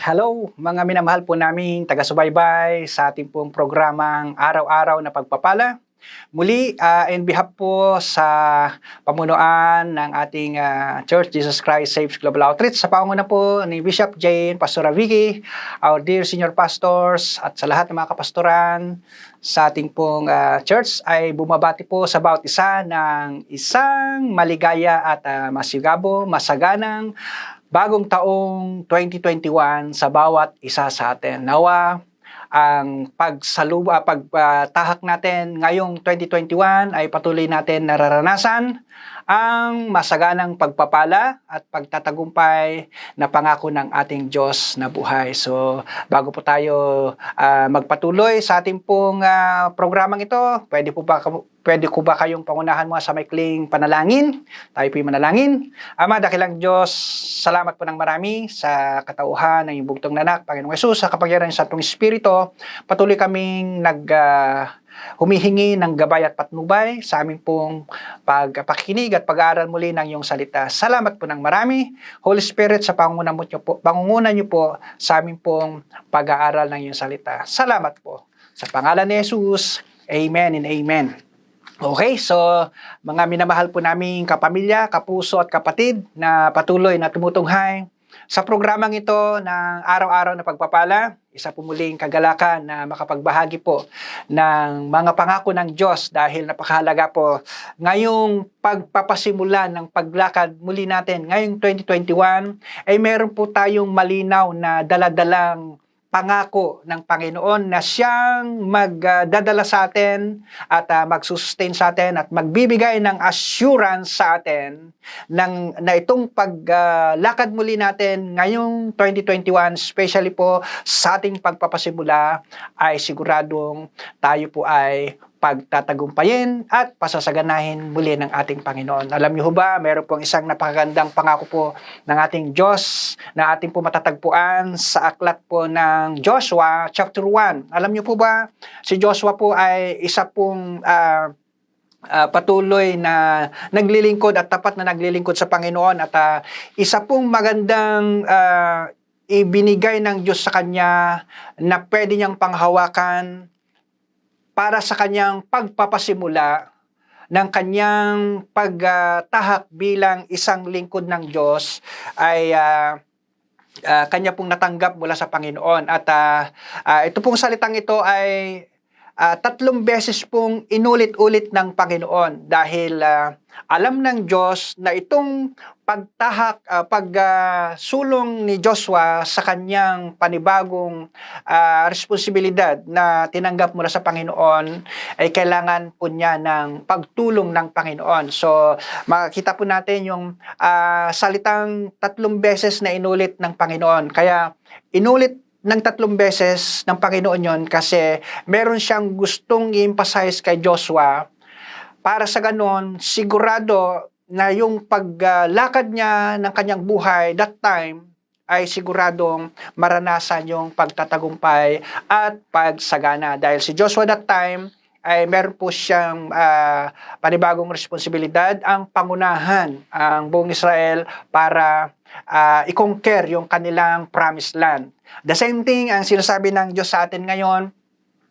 Hello, mga minamahal po naming taga-subaybay sa ating pong programang Araw-Araw na Pagpapala. Muli, in behalf po sa pamunuan ng ating Church Jesus Christ Saves Global Outreach, sa pangunguna po ni Bishop Jane, Pastora Vicky, our dear senior pastors, at sa lahat ng mga kapastoran sa ating pong church, ay bumabati po sa bawat isa ng isang maligaya at masigabo, masaganang bagong taong 2021 sa bawat isa sa atin. Nawa ang pagtahak natin ngayong 2021 ay patuloy natin nararanasan ang masaganang pagpapala at pagtatagumpay na pangako ng ating Diyos na buhay. So, bago po tayo magpatuloy sa ating pong programang ito, pwede ko ba kayong pangunahan mo sa maikling panalangin? Tayo po'y manalangin. Ama, dakilang Diyos, salamat po ng marami sa katauhan ng iyong bugtong nanak, Panginoong Yesus, sa kapangyarihan ng Santong Espiritu. Patuloy kaming humihingi ng gabay at patnubay sa aming pong pagpakikinig at pag-aaral muli ng iyong salita. Salamat po ng marami, Holy Spirit, sa pangunguna niyo po sa aming pong pag-aaral ng iyong salita. Salamat po. Sa pangalan ni Jesus, Amen and Amen. Okay, so mga minamahal po naming kapamilya, kapuso at kapatid na patuloy na tumutunghay sa programang ito ng Araw-Araw na Pagpapala, isa po muling kagalakan na makapagbahagi po ng mga pangako ng Diyos dahil napakahalaga po ngayong pagpapasimula ng paglakad muli natin ngayong 2021 ay meron po tayong malinaw na daladalang pangako ng Panginoon na siyang magdadala sa atin at magsustain sa atin at magbibigay ng assurance sa atin na itong paglakad muli natin ngayong 2021, especially po sa ating pagpapasimula, ay siguradong tayo po ay pagtatagumpayin at pasasaganahin muli ng ating Panginoon. Alam niyo ho ba, meron pong isang napakagandang pangako po ng ating Diyos na ating po matatagpuan sa aklat po ng Joshua chapter 1. Alam niyo po ba, si Joshua po ay isa pong patuloy na naglilingkod at tapat na naglilingkod sa Panginoon at isa pong magandang ibinigay ng Diyos sa kanya na pwede niyang panghawakan para sa kanyang pagpapasimula ng kanyang pagtahak bilang isang lingkod ng Diyos ay kanya pong natanggap mula sa Panginoon. At ito pong salitang ito ay 3 beses pong inulit-ulit ng Panginoon dahil alam ng Diyos na itong pagsulong ni Joshua sa kanyang panibagong responsibilidad na tinanggap mula sa Panginoon ay kailangan po niya ng pagtulong ng Panginoon. So, makikita po natin yung salitang 3 beses na inulit ng Panginoon. Kaya, inulit ng 3 beses ng Panginoon yon kasi meron siyang gustong i-emphasize kay Joshua para sa ganon, sigurado na yung paglakad niya ng kanyang buhay that time ay siguradong maranasan yung pagtatagumpay at pagsagana. Dahil si Joshua that time ay meron po siyang panibagong responsibilidad ang pangunahan ang buong Israel para i-conquer yung kanilang promised land. The same thing ang sinasabi ng Diyos sa atin ngayon.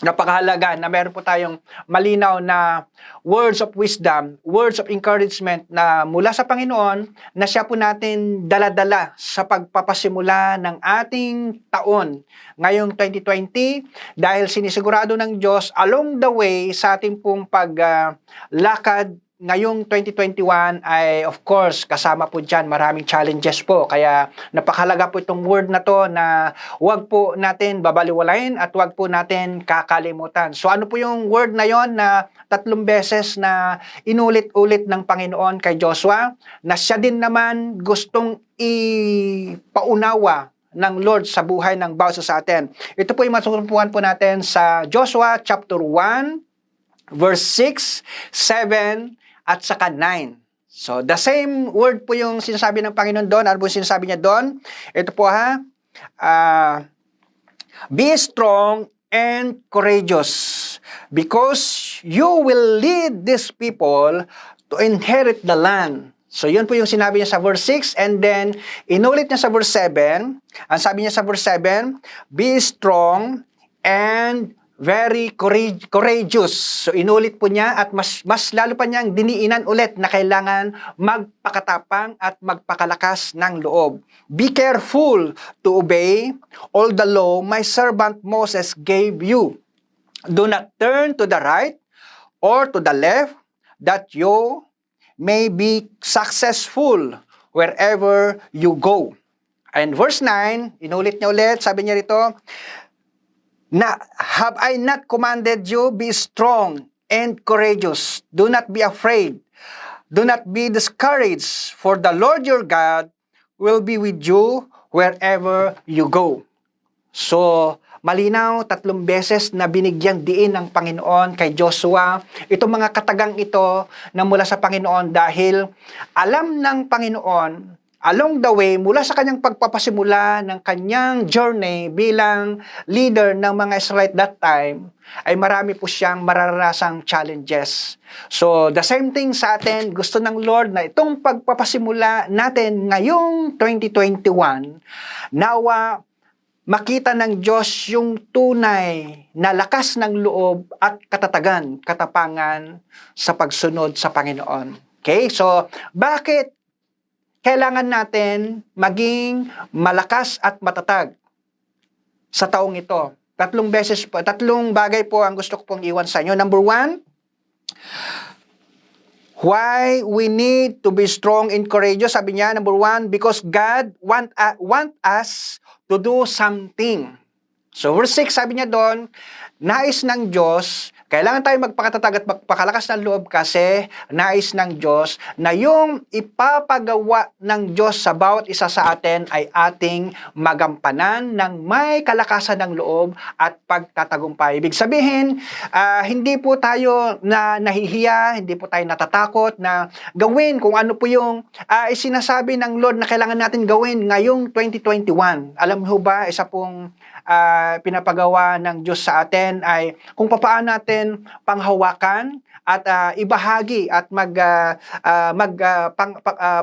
Napakahalaga na meron po tayong malinaw na words of wisdom, words of encouragement na mula sa Panginoon na siya po natin daladala sa pagpapasimula ng ating taon ngayong 2020 dahil sinisigurado ng Diyos along the way sa ating pong paglakad ngayong 2021 ay of course kasama po dyan maraming challenges po. Kaya napakahalaga po itong word na to na huwag po natin babaliwalain at huwag po natin kakalimutan. So ano po yung word na yon na 3 beses na inulit-ulit ng Panginoon kay Joshua na siya din naman gustong ipaunawa ng Lord sa buhay ng bawat sa atin. Ito po yung matutunan po natin sa Joshua chapter 1 verse 6, 7, at saka 9. So, the same word po yung sinasabi ng Panginoon doon. Ano po yung sinasabi niya doon? Ito po be strong and courageous because you will lead these people to inherit the land. So, yun po yung sinabi niya sa verse 6. And then, inulit niya sa verse 7. Ang sabi niya sa verse 7, be strong and very courageous. So, inulit po niya at mas lalo pa niyang diniinan ulit na kailangan magpakatapang at magpakalakas ng loob. Be careful to obey all the law my servant Moses gave you. Do not turn to the right or to the left, that you may be successful wherever you go. And verse 9, inulit niya ulit, sabi niya rito, have I not commanded you, be strong and courageous. Do not be afraid. Do not be discouraged, for the Lord your God will be with you wherever you go. So, malinaw, 3 beses na binigyang diin ng Panginoon kay Joshua itong mga katagang ito na mula sa Panginoon dahil alam ng Panginoon along the way mula sa kanyang pagpapasimula ng kanyang journey bilang leader ng mga Israelite that time ay marami po siyang mararasang challenges. So, the same thing sa atin, gusto ng Lord na itong pagpapasimula natin ngayong 2021, nawa makita ng Diyos yung tunay na lakas ng loob at katatagan, katapangan sa pagsunod sa Panginoon. Okay? So, bakit kailangan natin maging malakas at matatag sa taong ito? 3 bagay po ang gusto ko pong iwan sa inyo. Number 1, why we need to be strong and courageous. Sabi niya, number 1, because God want us to do something. So verse 6, sabi niya doon, nais ng Diyos, kailangan tayo magpakatatag at magpakalakas ng loob kasi nais ng Diyos na yung ipapagawa ng Diyos sa bawat isa sa atin ay ating magampanan ng may kalakasan ng loob at pagtatagumpay. Ibig sabihin, hindi po tayo nahihiya, hindi po tayo natatakot na gawin kung ano po yung isinasabi ng Lord na kailangan natin gawin ngayong 2021. Alam mo ba, isa pong pinapagawa ng Diyos sa atin ay kung paano natin panghawakan at ibahagi at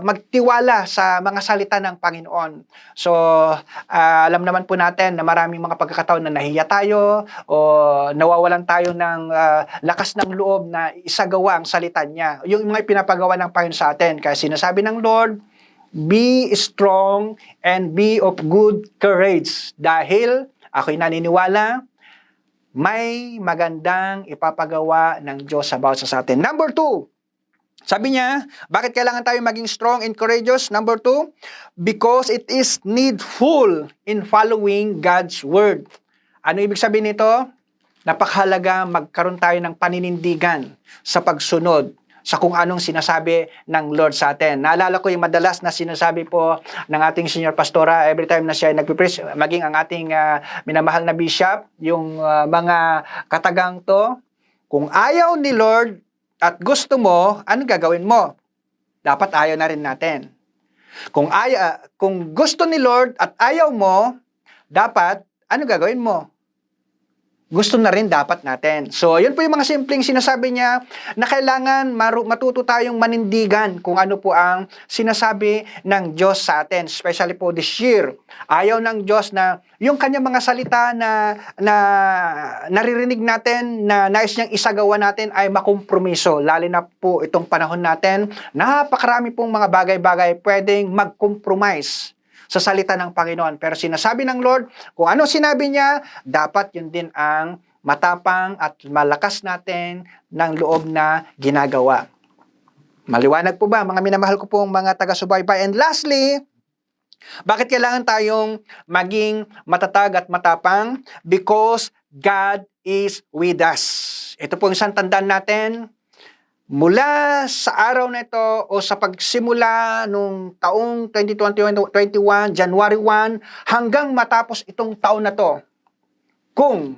magtiwala sa mga salita ng Panginoon. So, alam naman po natin na maraming mga pagkakataon na nahiya tayo o nawawalan tayo ng lakas ng loob na isagawa ang salita niya. Yung mga pinapagawa ng Panginoon sa atin. Kaya sinasabi ng Lord, be strong and be of good courage. Dahil ako'y naniniwala, may magandang ipapagawa ng Diyos sa bawat sa atin. Number 2, sabi niya, bakit kailangan tayo maging strong and courageous? Number 2, because it is needful in following God's word. Ano ibig sabihin nito? Napakahalaga magkaroon tayo ng paninindigan sa pagsunod sa kung anong sinasabi ng Lord sa atin. Naalala ko yung madalas na sinasabi po ng ating senior pastora every time na siya ay nagpipreach, maging ang ating minamahal na bishop, yung mga katagang to, kung ayaw ni Lord at gusto mo, ano gagawin mo? Dapat ayaw na rin natin. Kung gusto ni Lord at ayaw mo, dapat, ano gagawin mo? Gusto na rin dapat natin. So, yun po yung mga simpleng sinasabi niya na kailangan matuto tayong manindigan kung ano po ang sinasabi ng Diyos sa atin. Especially po this year. Ayaw ng Diyos na yung kanyang mga salita na naririnig natin, na nais niyang isagawa natin ay makompromiso. Lalo na po itong panahon natin, napakarami pong mga bagay-bagay pwedeng mag-compromise sa salita ng Panginoon. Pero sinasabi ng Lord, kung ano sinabi niya, dapat yun din ang matapang at malakas natin ng loob na ginagawa. Maliwanag po ba, mga minamahal ko pong mga taga-subaybay? And lastly, bakit kailangan tayong maging matatag at matapang? Because God is with us. Ito po yung isang tandaan natin. Mula sa araw na ito o sa pagsimula nung taong 2021, January 1, hanggang matapos itong taon na to, kung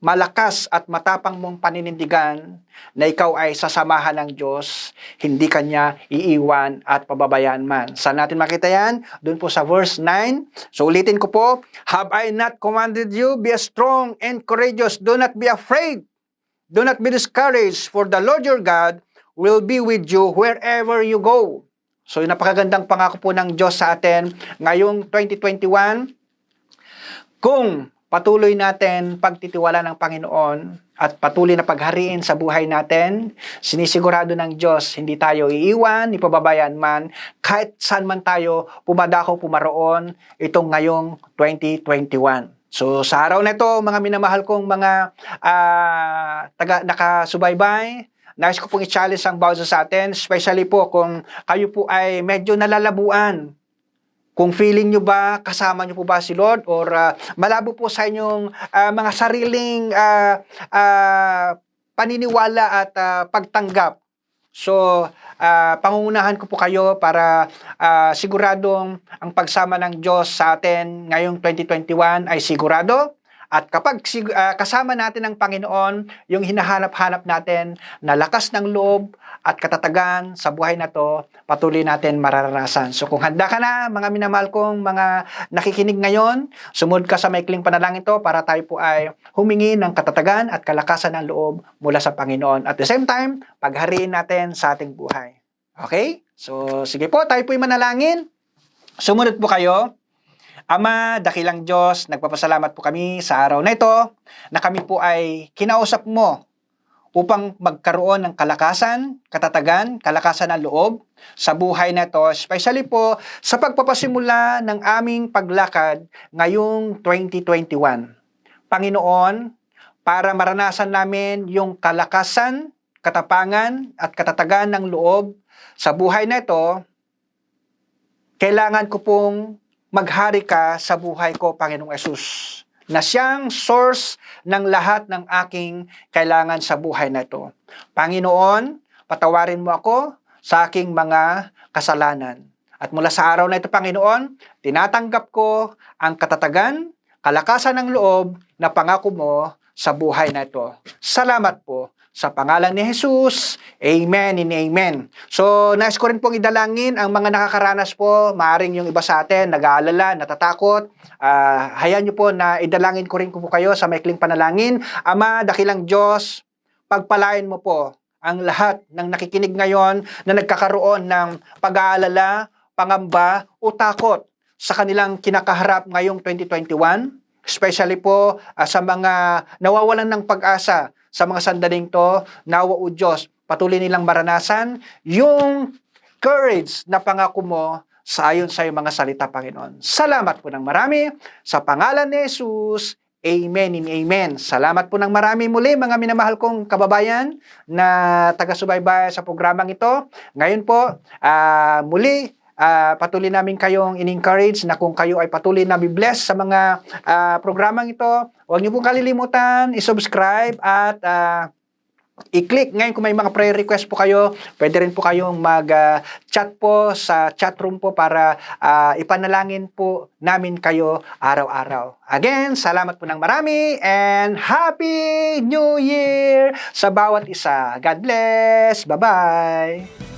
malakas at matapang mong paninindigan na ikaw ay sasamahan ng Diyos, hindi Kanya iiwan at pababayaan man. Saan natin makita yan? Doon po sa verse 9. So ulitin ko po, have I not commanded you? Be strong and courageous. Do not be afraid. Do not be discouraged, for the Lord your God will be with you wherever you go. So, yung napakagandang pangako po ng Diyos sa atin ngayong 2021, kung patuloy natin pagtitiwala ng Panginoon at patuloy na paghariin sa buhay natin, sinisigurado ng Diyos, hindi tayo iiwan, ipababayaan man, kahit saan man tayo pumadako, pumaroon, itong ngayong 2021. So, sa araw na ito, mga minamahal kong mga nakasubaybay, nais ko pong i-challenge ang bawat sa atin, especially po kung kayo po ay medyo nalalabuan. Kung feeling nyo ba, kasama nyo po ba si Lord, or malabo po sa inyong mga sariling paniniwala at pagtanggap. So, pangungunahan ko po kayo para siguradong ang pagsama ng Diyos sa atin ngayong 2021 ay sigurado. At kapag kasama natin ang Panginoon, yung hinahanap-hanap natin na lakas ng loob at katatagan sa buhay na to, patuloy natin mararanasan. So kung handa ka na, mga minamahal kong mga nakikinig ngayon, sumunod ka sa maikling panalangin to para tayo po ay humingi ng katatagan at kalakasan ng loob mula sa Panginoon. At the same time, paghariin natin sa ating buhay. Okay? So sige po, tayo po ay manalangin. Sumunod po kayo. Ama, dakilang Diyos, nagpapasalamat po kami sa araw na ito na kami po ay kinausap mo upang magkaroon ng kalakasan, katatagan, kalakasan ng loob sa buhay na ito, especially po sa pagpapasimula ng aming paglakad ngayong 2021. Panginoon, para maranasan namin yung kalakasan, katapangan at katatagan ng loob sa buhay na ito, kailangan ko pong maghari ka sa buhay ko, Panginoong Yesus, na siyang source ng lahat ng aking kailangan sa buhay na ito. Panginoon, patawarin mo ako sa aking mga kasalanan. At mula sa araw na ito, Panginoon, tinatanggap ko ang katatagan, kalakasan ng loob na pangako mo sa buhay na ito. Salamat po. Sa pangalan ni Jesus, amen and amen. So, nais ko rin pong idalangin ang mga nakakaranas po, maaring yung iba sa atin, nag-aalala, natatakot. Hayaan nyo po na idalangin ko rin po kayo sa maikling panalangin. Ama, dakilang Diyos, pagpalain mo po ang lahat ng nakikinig ngayon na nagkakaroon ng pag-aalala, pangamba o takot sa kanilang kinakaharap ngayong 2021. Especially po sa mga nawawalan ng pag-asa sa mga sandaling to, nawa o Diyos, patuloy nilang maranasan yung courage na pangako mo sa ayon sa iyong mga salita, Panginoon. Salamat po ng marami sa pangalan ni Jesus. Amen and amen. Salamat po ng marami muli, mga minamahal kong kababayan na taga-subaybay sa programang ito. Ngayon po, muli, patuloy namin kayong in-encourage na kung kayo ay patuloy na be-bless sa mga programang ito, huwag niyo pong kalilimutan, i-subscribe at i-click. Ngayon kung may mga prayer request po kayo, pwede rin po kayong mag-chat po sa chat room po para ipanalangin po namin kayo araw-araw. Again, salamat po ng marami and Happy New Year sa bawat isa. God bless! Bye-bye!